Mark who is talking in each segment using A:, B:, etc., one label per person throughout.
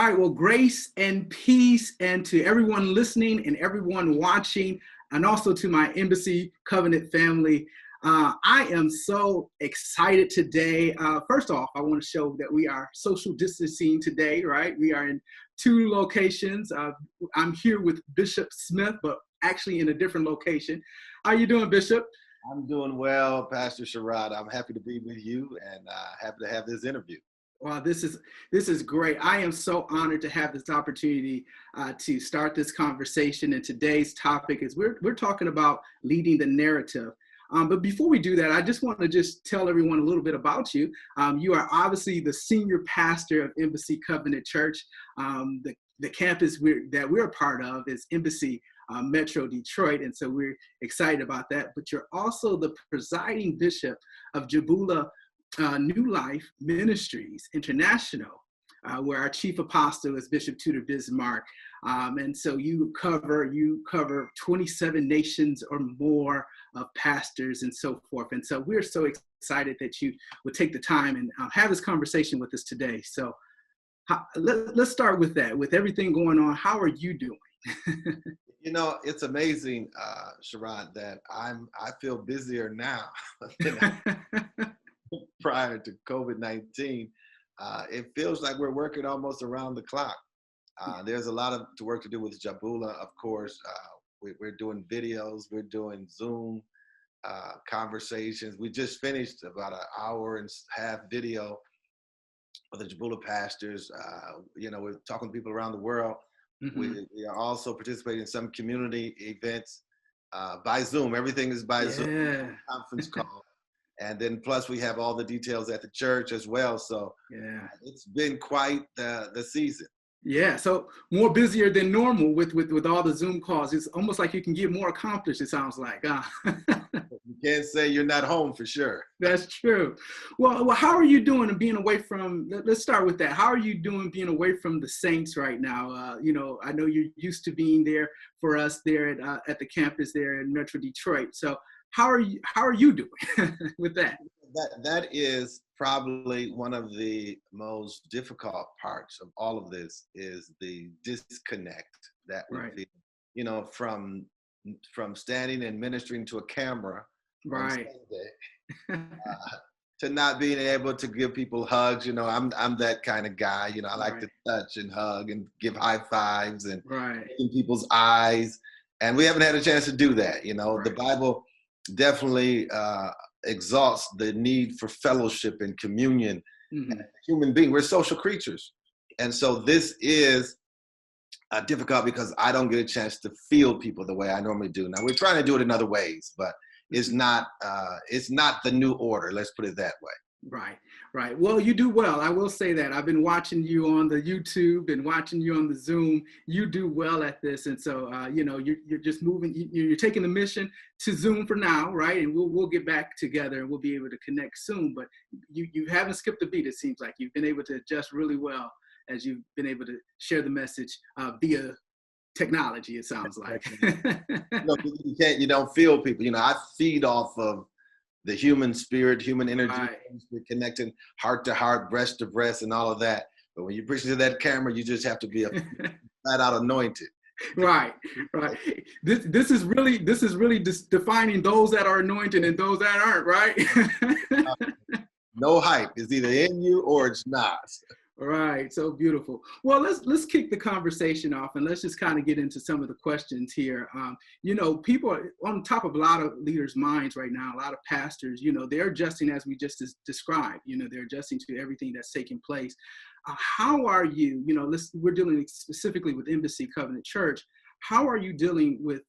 A: right. Well, grace and peace, and to everyone listening and everyone watching, and also to my Embassy Covenant family. I am so excited today. First off, I want to show that we are social distancing today, right? We are in two locations. I'm here with Bishop Smith, but actually in a different location. How you doing, Bishop?
B: I'm doing well, Pastor Sherrod. I'm happy to be with you and happy to have this interview.
A: Wow, this is great. I am so honored to have this opportunity to start this conversation. And today's topic is we're talking about leading the narrative. But before we do that, I just want to just tell everyone a little bit about you. You are obviously the senior pastor of Embassy Covenant Church. The campus that we're a part of is Embassy Metro Detroit, and so we're excited about that. But you're also the presiding bishop of Jabula New Life Ministries International, where our chief apostle is Bishop Tudor Bismarck. And so you cover 27 nations or more of pastors and so forth. And so we're so excited that you would take the time and have this conversation with us today. So let's start with that. With everything going on, how are you doing?
B: You know, it's amazing, Sherrod, that I feel busier now than prior to COVID-19. It feels like we're working almost around the clock. There's a lot of work to do with Jabula, of course. We're doing videos, we're doing Zoom conversations. We just finished about an hour and a half video of the Jabula pastors. We're talking to people around the world. Mm-hmm. We are also participating in some community events by Zoom. Everything is by Zoom, conference call. And then plus we have all the details at the church as well. So it's been quite the season.
A: Yeah, so more busier than normal with all the Zoom calls. It's almost like you can get more accomplished, it sounds like.
B: You can't say you're not home for sure.
A: That's true. Well, how are you doing being away from, let's start with that. How are you doing being away from the saints right now? I know you're used to being there for us there at the campus there in Metro Detroit. So how are you doing with that?
B: That is probably one of the most difficult parts of all of this is the disconnect that we feel, from standing and ministering to a camera on Sunday, to not being able to give people hugs. I'm that kind of guy. I like to touch and hug and give high fives and in people's eyes, and we haven't had a chance to do that. The Bible definitely exalts the need for fellowship and communion. Mm-hmm. And human being, we're social creatures, and so this is difficult because I don't get a chance to feel people the way I normally do. Now we're trying to do it in other ways, but it's not the new order. Let's put it that way.
A: Right. Well, you do well. I will say that. I've been watching you on the YouTube and watching you on the Zoom. You do well at this. And so, you're just moving, you're taking the mission to Zoom for now, right? And we'll get back together and we'll be able to connect soon. But you haven't skipped a beat, it seems like. You've been able to adjust really well as you've been able to share the message via technology, it sounds like.
B: You don't feel people. I feed off of the human spirit, human energy, we're connecting heart to heart, breast to breast, and all of that. But when you preach to that camera, you just have to be flat out anointed.
A: Right. This is really defining those that are anointed and those that aren't, right?
B: No hype. It's either in you or it's not.
A: Right. So beautiful. Well, let's kick the conversation off and let's just kind of get into some of the questions here. People are on top of a lot of leaders' minds right now, a lot of pastors, they're adjusting as we just described, they're adjusting to everything that's taking place. How are you, we're dealing specifically with Embassy Covenant Church. How are you dealing with,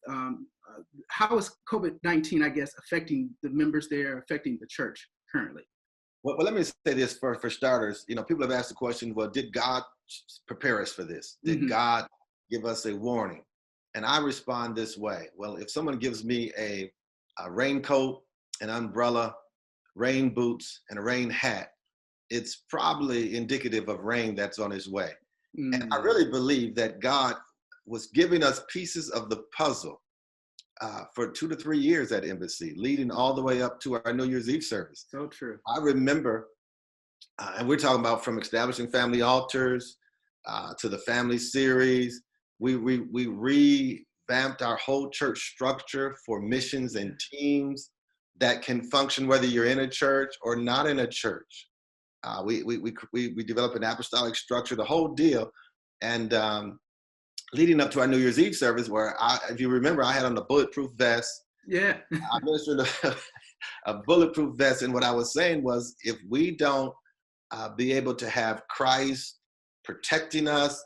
A: how is COVID-19, I guess, affecting the members there, affecting the church currently?
B: Well, let me say this for starters. People have asked the question, well, did God prepare us for this? Did God give us a warning? And I respond this way. Well, if someone gives me a raincoat, an umbrella, rain boots, and a rain hat, it's probably indicative of rain that's on its way. Mm-hmm. And I really believe that God was giving us pieces of the puzzle for 2 to 3 years at Embassy, leading all the way up to our New Year's Eve service.
A: So true.
B: I remember, and we're talking about from establishing family altars, to the family series. We revamped our whole church structure for missions and teams that can function whether you're in a church or not in a church. We developed an apostolic structure, the whole deal. And leading up to our New Year's Eve service, where if you remember, I had on the bulletproof vest.
A: Yeah.
B: I ministered a bulletproof vest. And what I was saying was, if we don't be able to have Christ protecting us,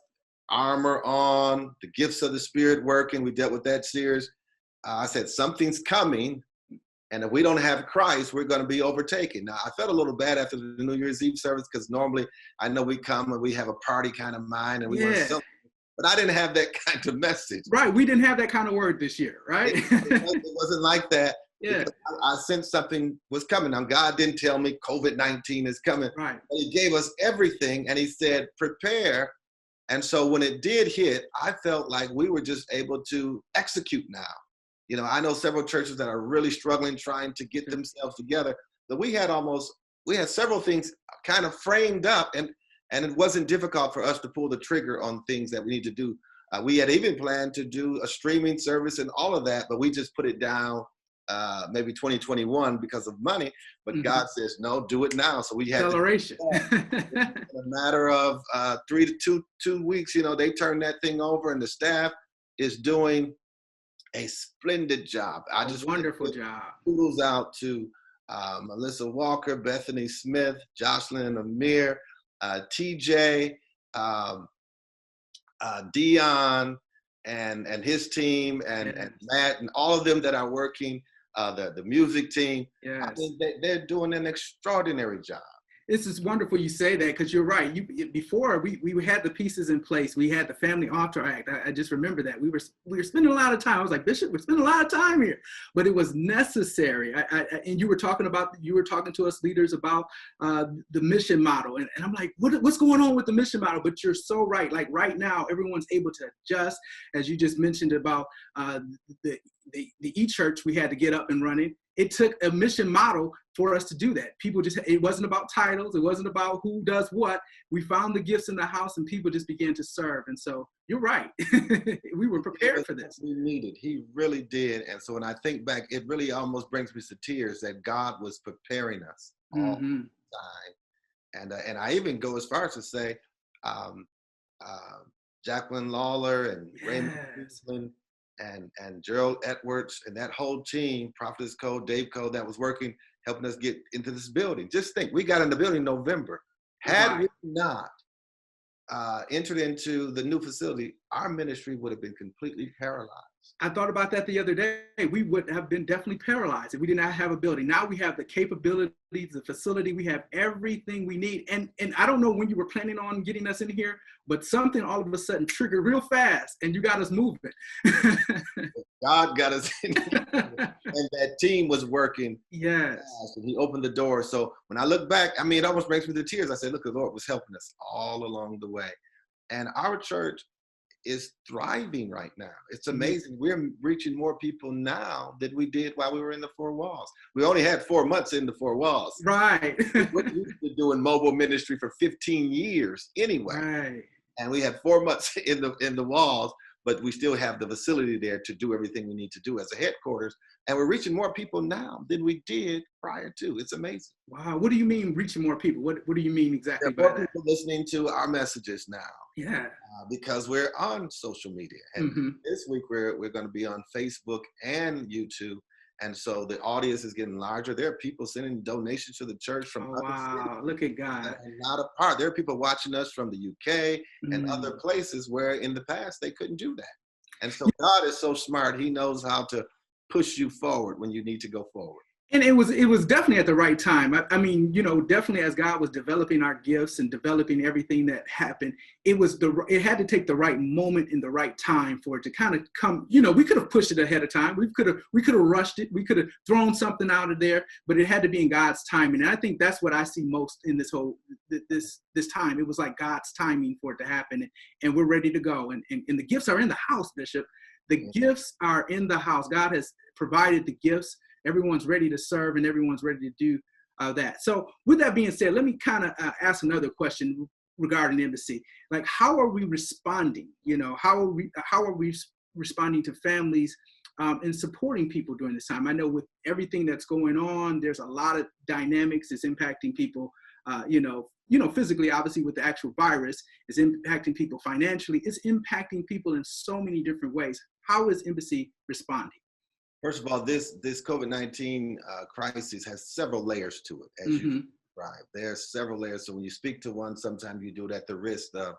B: armor on, the gifts of the Spirit working, we dealt with that series. I said, something's coming. And if we don't have Christ, we're going to be overtaken. Now, I felt a little bad after the New Year's Eve service, because normally I know we come and we have a party kind of mind and we want to celebrate. But I didn't have that kind of message.
A: Right. We didn't have that kind of word this year, right?
B: It wasn't like that.
A: Yeah.
B: I sensed something was coming. Now, God didn't tell me COVID-19 is coming.
A: Right.
B: But he gave us everything, and he said, prepare. And so when it did hit, I felt like we were just able to execute now. You know, I know several churches that are really struggling, trying to get themselves together. But we had several things kind of framed up, and it wasn't difficult for us to pull the trigger on things that we need to do. We had even planned to do a streaming service and all of that, but we just put it down maybe 2021 because of money. But God says, no, do it now. So we had
A: acceleration.
B: In a matter of 3 to 2 weeks, you know, they turned that thing over, and the staff is doing a splendid job. I just
A: wonderful job.
B: Kudos out to Melissa Walker, Bethany Smith, Jocelyn and Amir, TJ, Dion, and his team, and Matt, and all of them that are working, the music team.
A: Yes.
B: I mean, they're doing an extraordinary job.
A: This is wonderful you say that, because you're right. Before we had the pieces in place. We had the Family Altar Act. I just remember that we were spending a lot of time. I was like, Bishop, we're spending a lot of time here, but it was necessary. And you were talking to us leaders about the mission model, and I'm like, what's going on with the mission model? But you're so right. Like right now, everyone's able to adjust, as you just mentioned about the e-church. We had to get up and running. It took a mission model for us to do that. It wasn't about titles. It wasn't about who does what. We found the gifts in the house, and people just began to serve. And so you're right. We were prepared for this.
B: We needed. He really did. And so when I think back, it really almost brings me to tears that God was preparing us all the time. And I even go as far as to say, Jacqueline Lawler and Raymond Guzman and Gerald Edwards and that whole team, Prophetess Code, Dave Code, that was working, helping us get into this building. Just think, we got in the building in November. Had we not entered into the new facility, our ministry would have been completely paralyzed.
A: I thought about that the other day. We would have been definitely paralyzed if we did not have a building. Now we have the capabilities, the facility, we have everything we need. And I don't know when you were planning on getting us in here, but something all of a sudden triggered real fast, and you got us moving.
B: God got us in here, and that team was working.
A: Yes.
B: Fast, and he opened the door. So when I look back, I mean, it almost brings me to tears. I said, look, the Lord was helping us all along the way. And our church is thriving right now. It's amazing. We're reaching more people now than we did while we were in the four walls. We only had 4 months in the four walls.
A: Right.
B: We're used to doing mobile ministry for 15 years anyway.
A: Right.
B: And we had 4 months in the walls, but we still have the facility there to do everything we need to do as a headquarters. And we're reaching more people now than we did prior to. It's amazing.
A: Wow. What do you mean reaching more people? What do you mean exactly
B: there are
A: by
B: more
A: that?
B: people listening to our messages now.
A: Yeah.
B: Because we're on social media. And this week we're going to be on Facebook and YouTube. And so the audience is getting larger. There are people sending donations to the church from other cities.
A: Look at God.
B: And not apart. There are people watching us from the UK and other places where in the past they couldn't do that. And so God is so smart. He knows how to push you forward when you need to go forward.
A: And it was definitely at the right time. I mean, definitely as God was developing our gifts and developing everything that happened, it had to take the right moment in the right time for it to kind of come. We could have pushed it ahead of time. We could have rushed it. We could have thrown something out of there, but it had to be in God's timing. And I think that's what I see most in this whole this time. It was like God's timing for it to happen, and we're ready to go. And the gifts are in the house, Bishop. The gifts are in the house. God has provided the gifts. Everyone's ready to serve, and everyone's ready to do that. So with that being said, let me kind of ask another question. regarding embassy. Like, how are we responding? How are we responding to families and supporting people during this time? I know with everything that's going on, there's a lot of dynamics that's impacting people. Physically, obviously, with the actual virus, it's impacting people financially. It's impacting people in so many different ways. How is embassy responding?
B: First of all, this COVID-19 crisis has several layers to it, as you described. There are several layers. So when you speak to one, sometimes you do it at the risk of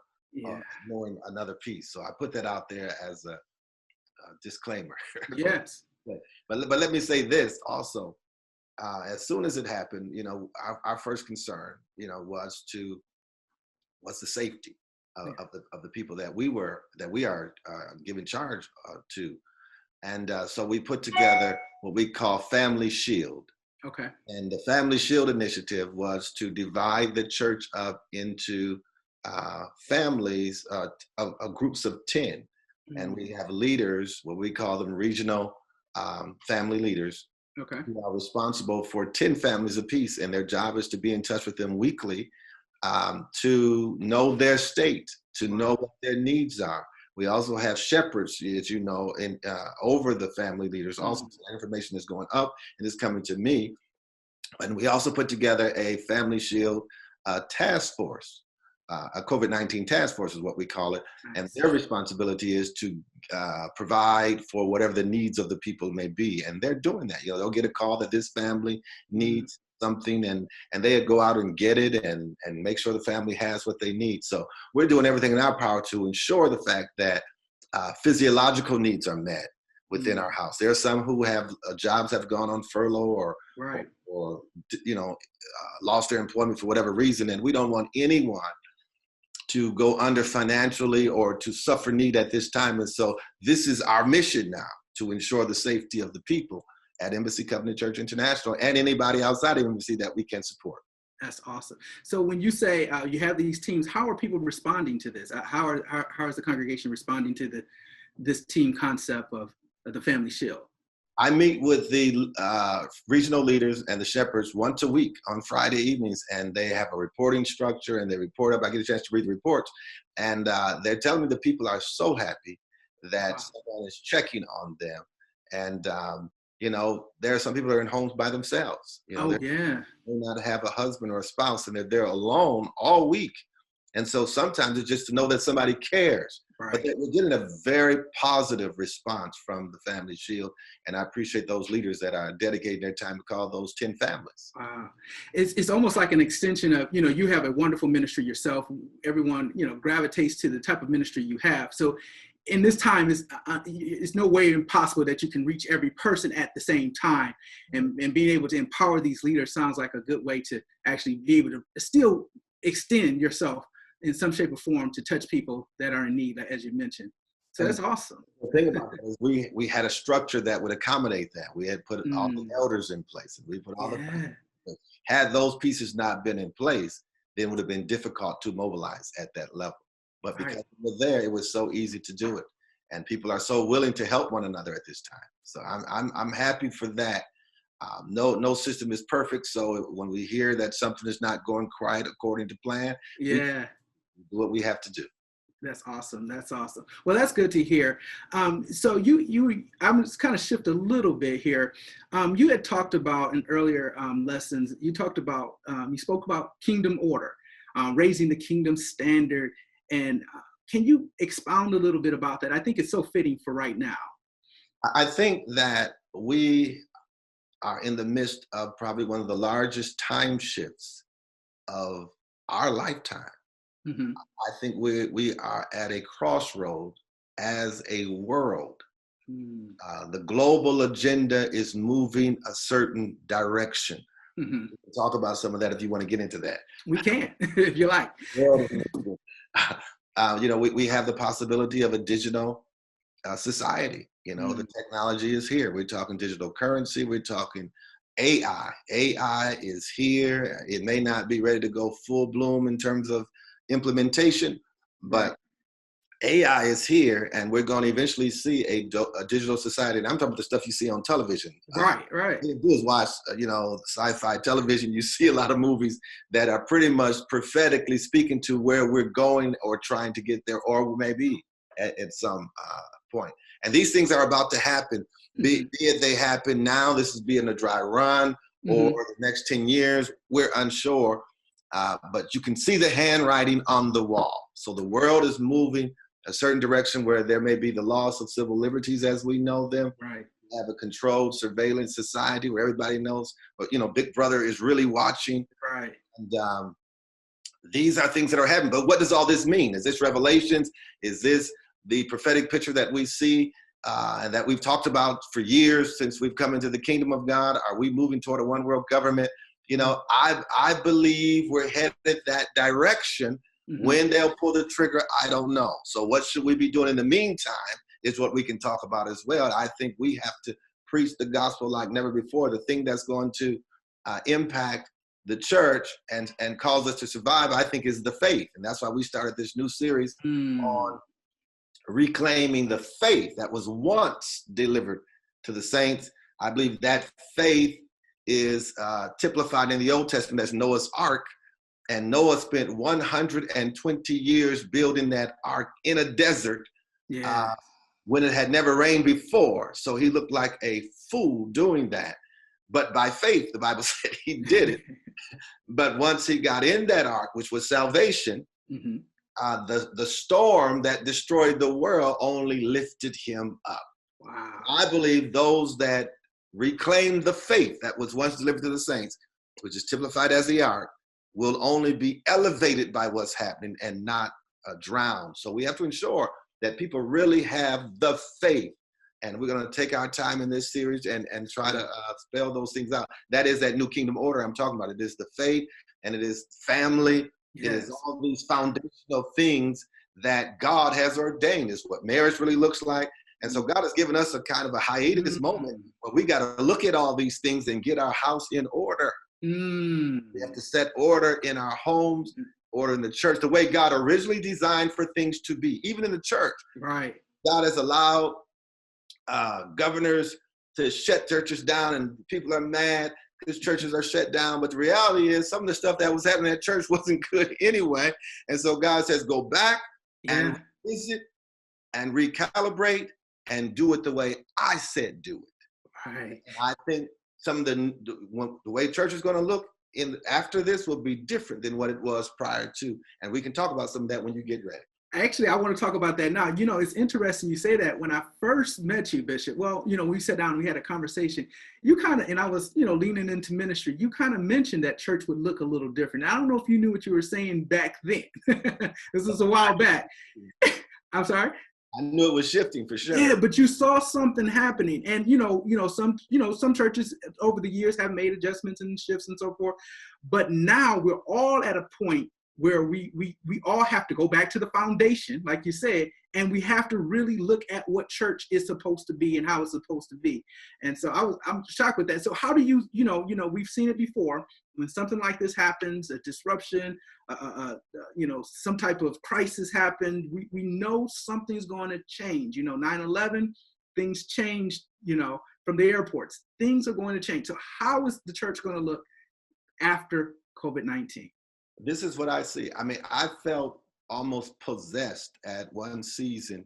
B: knowing another piece. So I put that out there as a disclaimer.
A: Yes.
B: but let me say this also. As soon as it happened, our first concern, was the safety of the people that we are given charge to. And so we put together what we call Family Shield.
A: Okay.
B: And the Family Shield initiative was to divide the church up into families, groups of 10. And we have leaders, what we call them regional family leaders, who are responsible for 10 families apiece. And their job is to be in touch with them weekly to know their state, to know what their needs are. We also have shepherds, as you know, over the family leaders. Also, that information is going up and is coming to me. And we also put together a Family Shield task force, a COVID-19 task force is what we call it. And their responsibility is to provide for whatever the needs of the people may be. And they're doing that. They'll get a call that this family needs something, and they go out and get it and make sure the family has what they need. So we're doing everything in our power to ensure the fact that physiological needs are met within our house. There are some who have jobs have gone on furlough or lost their employment for whatever reason, and we don't want anyone to go under financially or to suffer need at this time. And so this is our mission now, to ensure the safety of the people at Embassy Covenant Church International and anybody outside of Embassy that we can support.
A: That's awesome. So when you say you have these teams, how are people responding to this? How is the congregation responding to this team concept of the Family Shield?
B: I meet with the regional leaders and the shepherds once a week on Friday evenings, and they have a reporting structure and they report up. I get a chance to read the reports, and they're telling me the people are so happy that someone is checking on them. And there are some people that are in homes by themselves. They not have a husband or a spouse, and they're alone all week. And so sometimes it's just to know that somebody cares. But we're getting a very positive response from the Family Shield. And I appreciate those leaders that are dedicating their time to call those 10 families.
A: Wow. It's almost like an extension of, you have a wonderful ministry yourself. Everyone, gravitates to the type of ministry you have. So in this time, it's no way impossible that you can reach every person at the same time. And being able to empower these leaders sounds like a good way to actually be able to still extend yourself in some shape or form to touch people that are in need, as you mentioned. So that's awesome.
B: The thing about it is we had a structure that would accommodate that. We had put all the elders in place, and we put all the had those pieces not been in place, then it would have been difficult to mobilize at that level. But because we were there, it was so easy to do it. And people are so willing to help one another at this time. So I'm happy for that. No system is perfect. So when we hear that something is not going quite according to plan, we do what we have to do.
A: That's awesome. That's awesome. Well, that's good to hear. So I'm just kind of shift a little bit here. You had talked about in earlier lessons, you spoke about kingdom order, raising the kingdom standard. And can you expound a little bit about that? I think it's so fitting for right now.
B: I think that we are in the midst of probably one of the largest time shifts of our lifetime. I think we are at a crossroad as a world. The global agenda is moving a certain direction. We can talk about some of that if you want to get into that.
A: We can, if you like.
B: We have the possibility of a digital society. The technology is here. We're talking digital currency. We're talking AI. AI is here. It may not be ready to go full bloom in terms of implementation, but AI is here, and we're going to eventually see a digital society. And I'm talking about the stuff you see on television.
A: Right.
B: All you do is watch, sci-fi television. You see a lot of movies that are pretty much prophetically speaking to where we're going or trying to get there, or maybe at some point. And these things are about to happen. Be it they happen now, this is being a dry run, or the next 10 years, we're unsure. But you can see the handwriting on the wall. So the world is moving a certain direction where there may be the loss of civil liberties as we know them.
A: Right.
B: We have a controlled surveillance society where everybody knows, but Big Brother is really watching.
A: Right.
B: And these are things that are happening. But what does all this mean? Is this Revelations? Is this the prophetic picture that we see and that we've talked about for years since we've come into the kingdom of God? Are we moving toward a one world government? I believe we're headed that direction. When they'll pull the trigger, I don't know. So what should we be doing in the meantime is what we can talk about as well. I think we have to preach the gospel like never before. The thing that's going to impact the church and cause us to survive, I think, is the faith. And that's why we started this new series on reclaiming the faith that was once delivered to the saints. I believe that faith is typified in the Old Testament as Noah's Ark. And Noah spent 120 years building that ark in a desert when it had never rained before. So he looked like a fool doing that. But by faith, the Bible said he did it. But once he got in that ark, which was salvation, the storm that destroyed the world only lifted him up.
A: Wow.
B: I believe those that reclaimed the faith that was once delivered to the saints, which is typified as the ark, will only be elevated by what's happening and not drowned. So we have to ensure that people really have the faith. And we're going to take our time in this series and try to spell those things out. That is that new kingdom order I'm talking about. It is the faith, and it is family. It is all these foundational things that God has ordained. Is what marriage really looks like. And so God has given us a kind of a hiatus moment where we got to look at all these things and get our house in order. We have to set order in our homes, order in the church, the way God originally designed for things to be, even in the church.
A: Right.
B: God has allowed governors to shut churches down, and people are mad because churches are shut down. But the reality is some of the stuff that was happening at church wasn't good anyway. And so God says, go back and visit and recalibrate and do it the way I said do it.
A: Right.
B: And I think some of the way church is going to look after this will be different than what it was prior to. And we can talk about some of that when you get ready.
A: Actually, I want to talk about that now. It's interesting you say that. When I first met you, Bishop, we sat down and we had a conversation. You kind of, and I was, leaning into ministry. You kind of mentioned that church would look a little different. I don't know if you knew what you were saying back then. This was a while back. I'm sorry?
B: I knew it was shifting for sure.
A: Yeah, but you saw something happening, and some churches over the years have made adjustments and shifts and so forth. But now we're all at a point where we all have to go back to the foundation, like you said, and we have to really look at what church is supposed to be and how it's supposed to be. And so I'm shocked with that. So how do you we've seen it before when something like this happens, a disruption, some type of crisis happened, we know something's going to change. 9/11, things changed, from the airports. Things are going to change. So how is the church going to look after COVID-19?
B: This is what I see. I mean, I felt almost possessed at one season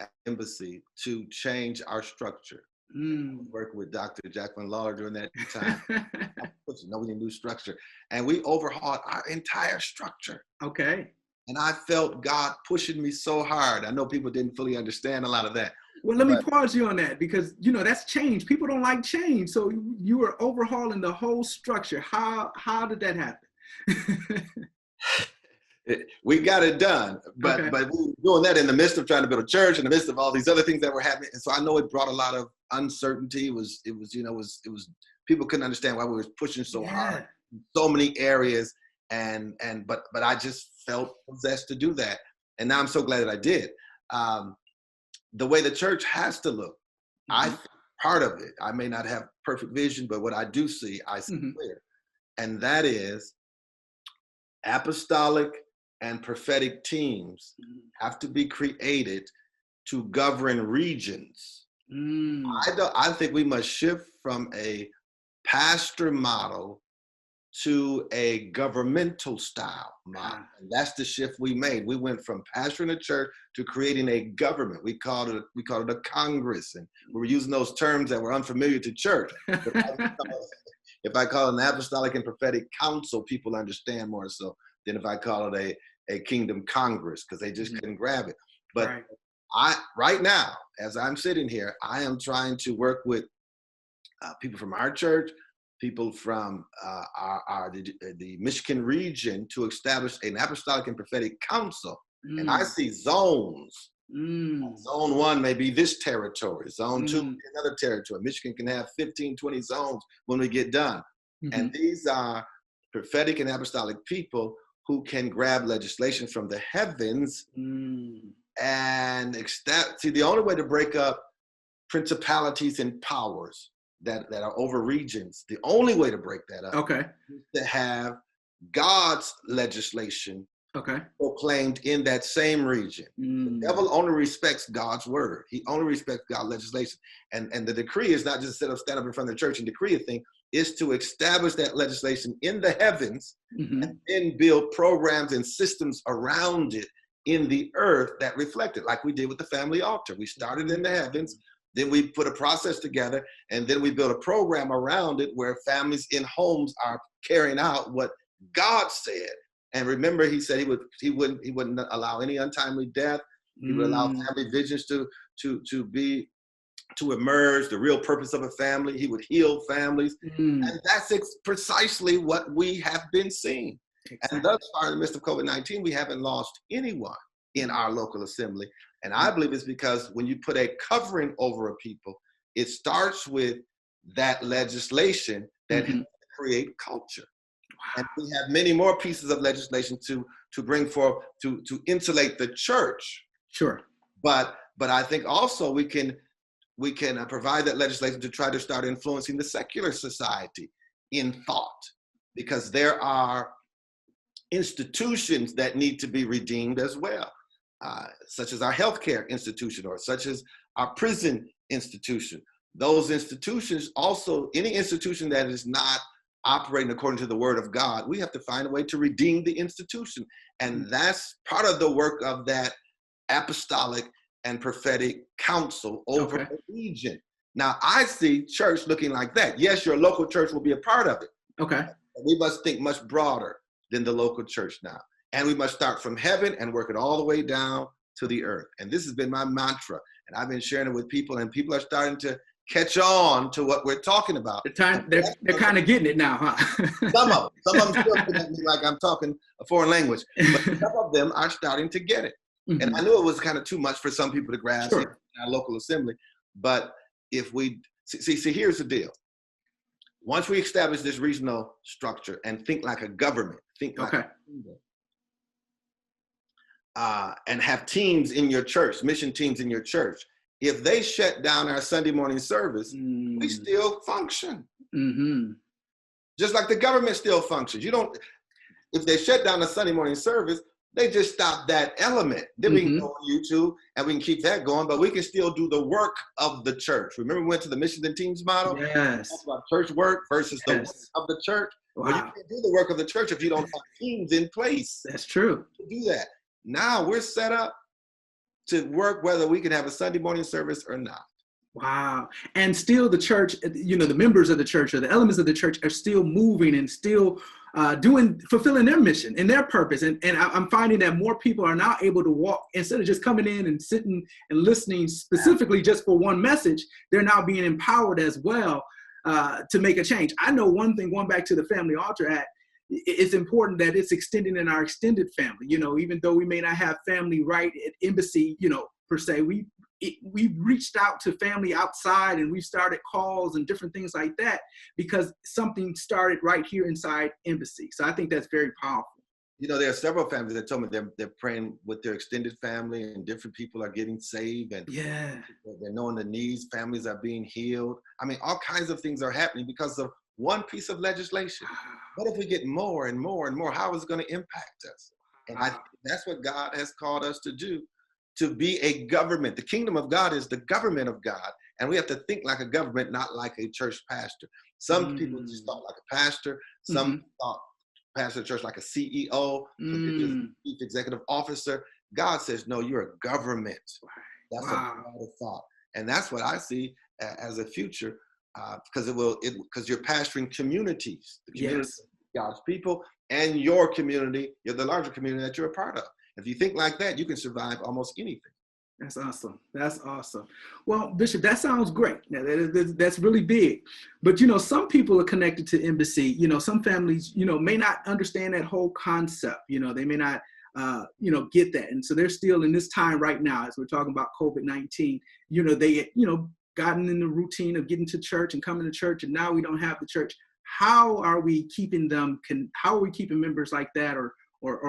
B: at Embassy to change our structure. Working with Dr. Jacqueline Lawler during that time. We need new structure. And we overhauled our entire structure.
A: Okay.
B: And I felt God pushing me so hard. I know people didn't fully understand a lot of that.
A: Well, let me pause you on that because, that's change. People don't like change. So you were overhauling the whole structure. How did that happen?
B: We got it done, but we were doing that in the midst of trying to build a church, in the midst of all these other things that were happening. And so I know it brought a lot of uncertainty. It was people couldn't understand why we were pushing so hard in so many areas. But I just felt possessed to do that. And now I'm so glad that I did. The way the church has to look, I think part of it, I may not have perfect vision, but what I do see, I see clear. And that is apostolic and prophetic teams have to be created to govern regions. I think we must shift from a pastor model to a governmental style model. And that's the shift we made. We went from pastoring a church to creating a government. We called it a Congress, and we were using those terms that were unfamiliar to church. If I call it an apostolic and prophetic council, people understand more so than if I call it a kingdom Congress, because they just couldn't grab it. But right now, as I'm sitting here, I am trying to work with people from our church, people from the Michigan region, to establish an apostolic and prophetic council. And I see zones. Zone 1 may be this territory. Zone 2 may be another territory. Michigan can have 15, 20 zones when we get done. And these are prophetic and apostolic people who can grab legislation from the heavens and see, the only way to break up principalities and powers that are over regions, the only way to break that up is to have God's legislation proclaimed in that same region. The devil only respects God's word. He only respects God's legislation. And the decree is not just stand up in front of the church and decree a thing, is to establish that legislation in the heavens and then build programs and systems around it in the earth that reflect it, like we did with the family altar. We started in the heavens, then we put a process together, and then we built a program around it where families in homes are carrying out what God said. And remember, he said he wouldn't allow any untimely death. He would allow family visions to emerge, the real purpose of a family. He would heal families. And that's precisely what we have been seeing. And thus far, in the midst of COVID-19, we haven't lost anyone in our local assembly. And I believe it's because when you put a covering over a people, it starts with that legislation that create culture. And we have many more pieces of legislation to bring forth to insulate the church.
A: Sure.
B: But I think also we can provide that legislation to try to start influencing the secular society in thought, because there are institutions that need to be redeemed as well, such as our healthcare institution or such as our prison institution. Those institutions also, any institution that is not operating according to the word of God, we have to find a way to redeem the institution. And that's part of the work of that apostolic and prophetic council over the region. Now, I see church looking like that. Yes, your local church will be a part of it. We must think much broader than the local church now. And we must start from heaven and work it all the way down to the earth. And this has been my mantra. And I've been sharing it with people, and people are starting to catch on to what we're talking about.
A: They're kind of getting it now, huh?
B: Some of them still looking at me like I'm talking a foreign language, but some of them are starting to get it. And I knew it was kind of too much for some people to grasp in our local assembly. But if we see, here's the deal. Once we establish this regional structure and think like a government, think like a kingdom, and have teams in your church, mission teams in your church, if they shut down our Sunday morning service, we still function. Just like the government still functions. If they shut down the Sunday morning service, they just stop that element. Then we can go on YouTube and we can keep that going, but we can still do the work of the church. Remember we went to the missions and teams model?
A: Yes.
B: Talk about church work versus the work of the church. Wow. Well, you can't do the work of the church if you don't have teams in place.
A: That's true.
B: To do that. Now we're set up to work whether we can have a Sunday morning service or not.
A: Wow. And still the church, the members of the church or the elements of the church are still moving and still fulfilling their mission and their purpose. And I'm finding that more people are now able to walk, instead of just coming in and sitting and listening specifically just for one message, they're now being empowered as well to make a change. I know one thing, going back to the Family Altar Act, it's important that it's extending in our extended family. Even though we may not have family right at embassy, per se, we've reached out to family outside, and we've started calls and different things like that because something started right here inside embassy. So I think that's very powerful.
B: There are several families that told me they're praying with their extended family, and different people are getting saved, and they're knowing the needs. Families are being healed. I mean, all kinds of things are happening because of one piece of legislation. What if we get more and more and more? How is it going to impact us? And that's what God has called us to do, to be a government. The kingdom of God is the government of God. And we have to think like a government, not like a church pastor. Some people just thought like a pastor. Some thought pastor of church like a CEO, some people just chief executive officer. God says, no, you're a government. That's a broader thought. And that's what I see as a future, because because you're pastoring communities, the community of God's people, and your community, you're the larger community that you're a part of. If you think like that, you can survive almost anything.
A: That's awesome. That's awesome. Well, Bishop, that sounds great. That's really big. But, some people are connected to Embassy. Some families, may not understand that whole concept. They may not, get that. And so they're still in this time right now, as we're talking about COVID-19, they, gotten in the routine of getting to church and coming to church, and now we don't have the church. How are we keeping how are we keeping members like that or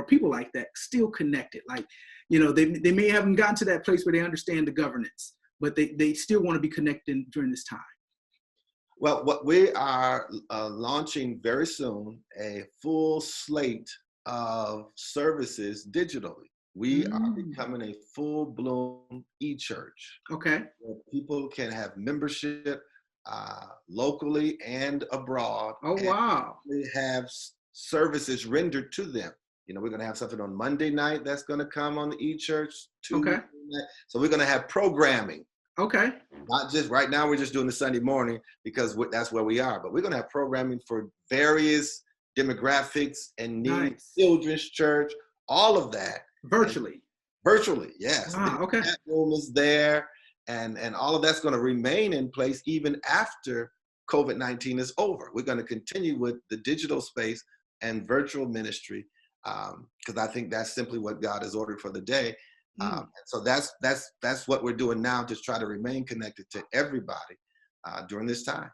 A: people like that still connected? Like, they may haven't gotten to that place where they understand the governance, but they still want to be connected during this time.
B: Well, what we are launching very soon, a full slate of services digitally. We are becoming a full-blown e-church.
A: Okay.
B: Where people can have membership locally and abroad.
A: Oh, wow.
B: We have services rendered to them. We're going to have something on Monday night that's going to come on the e-church.
A: Okay.
B: So we're going to have programming.
A: Okay.
B: Not just right now, we're just doing the Sunday morning because that's where we are. But we're going to have programming for various demographics and needs, children's church, all of that.
A: Virtually,
B: yes.
A: Wow, okay.
B: That room is there, and all of that's going to remain in place even after COVID-19 is over. We're going to continue with the digital space and virtual ministry, because I think that's simply what God has ordered for the day. So that's what we're doing now, to try to remain connected to everybody during this time.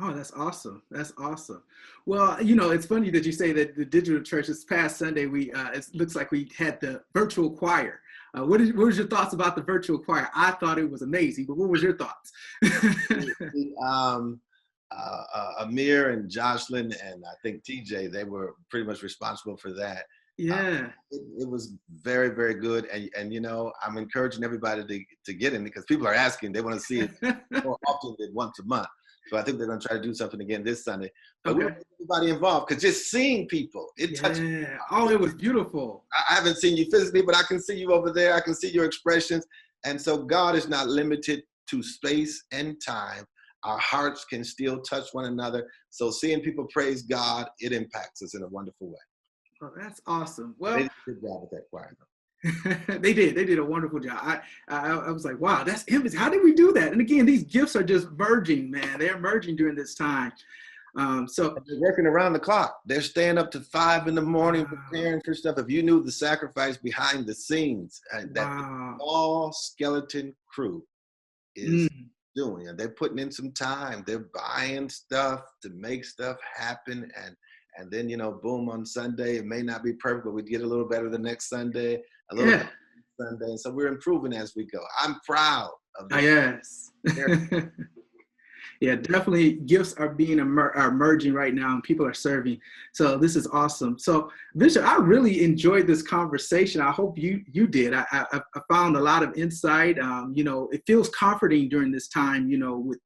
A: Oh, that's awesome. That's awesome. Well, it's funny that you say that the digital church. This past Sunday, it looks like we had the virtual choir. What was your thoughts about the virtual choir? I thought it was amazing, but what was your thoughts?
B: Amir and Jocelyn and I think TJ, they were pretty much responsible for that.
A: Yeah.
B: It was very, very good. And I'm encouraging everybody to get in, because people are asking, they want to see it more often than once a month. So I think they're going to try to do something again this Sunday. But we want everybody involved, because just seeing people, it touched me.
A: Oh, it was beautiful.
B: I haven't seen you physically, but I can see you over there. I can see your expressions. And so God is not limited to space and time. Our hearts can still touch one another. So seeing people praise God, it impacts us in a wonderful way.
A: Oh, that's awesome. Well,
B: they did a good job with that choir, though.
A: They did a wonderful job. I was like, wow, that's Embassy. How did we do that? And again, these gifts are just merging, man. They're merging during this time. So
B: they're working around the clock. They're staying up to 5 a.m. preparing for stuff. If you knew the sacrifice behind the scenes that all skeleton crew is doing, and they're putting in some time. They're buying stuff to make stuff happen, and then boom, on Sunday it may not be perfect, but we get a little better the next Sunday, a little better Sunday, and so we're improving as we go. I'm proud of this.
A: Yes. Yeah, definitely gifts are being emerging right now, and people are serving. So this is awesome. So Bishop, I really enjoyed this conversation. I hope you did. I found a lot of insight. It feels comforting during this time, with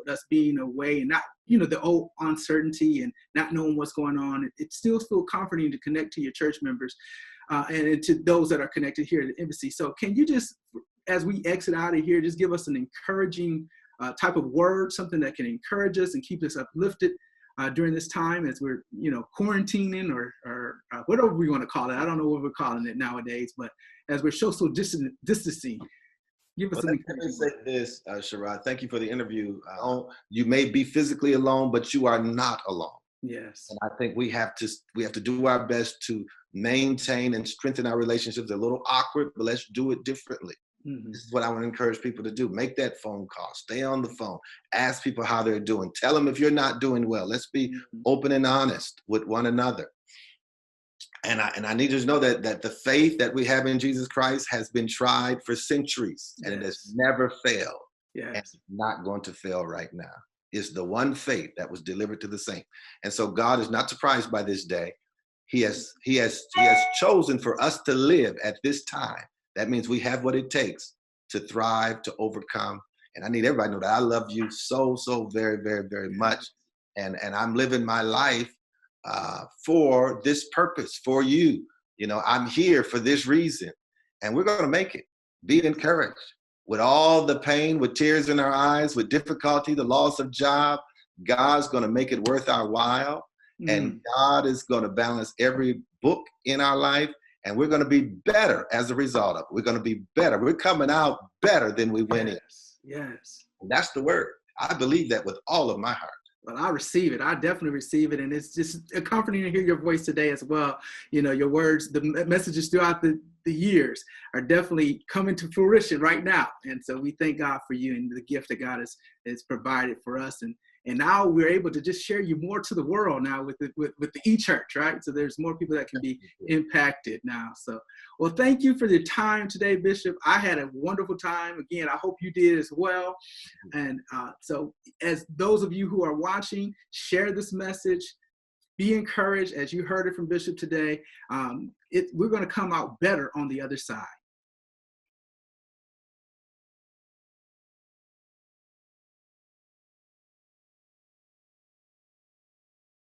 A: us being away and not, the old uncertainty and not knowing what's going on. It still feels comforting to connect to your church members and to those that are connected here at the Embassy. So can you just, as we exit out of here, just give us an encouraging type of word, something that can encourage us and keep us uplifted during this time as we're, quarantining or whatever we want to call it. I don't know what we're calling it nowadays, but as we're social distancing, give us an encouraging word.
B: Let me say this, Sherrod. Thank you for the interview. You may be physically alone, but you are not alone.
A: Yes.
B: And I think we have to do our best to maintain and strengthen our relationships. They're a little awkward, but let's do it differently. This is what I want to encourage people to do. Make that phone call. Stay on the phone. Ask people how they're doing. Tell them if you're not doing well. Let's be open and honest with one another. And I need you to know that the faith that we have in Jesus Christ has been tried for centuries, and it has never failed.
A: Yes.
B: And it's not going to fail right now. It's the one faith that was delivered to the saints. And so God is not surprised by this day. he has chosen for us to live at this time. That means we have what it takes to thrive, to overcome. And I need everybody to know that I love you so, so very, very, very much. And I'm living my life for this purpose, for you. You know, I'm here for this reason, and we're going to make it. Be encouraged. With all the pain, with tears in our eyes, with difficulty, the loss of job, God's going to make it worth our while. And God is going to balance every book in our life, and we're going to be better as a result of it. We're going to be better. We're coming out better than we went in.
A: Yes.
B: And that's the word. I believe that with all of my heart.
A: Well, I receive it. I definitely receive it. And it's just comforting to hear your voice today as well. You know, your words, the messages throughout the years are definitely coming to fruition right now. And so we thank God for you and the gift that God has provided for us. And now we're able to just share you more to the world now with the e-church, right? So there's more people that can be impacted now. So, well, thank you for your time today, Bishop. I had a wonderful time. Again, I hope you did as well. And so as those of you who are watching, share this message. Be encouraged as you heard it from Bishop today. We're going to come out better on the other side.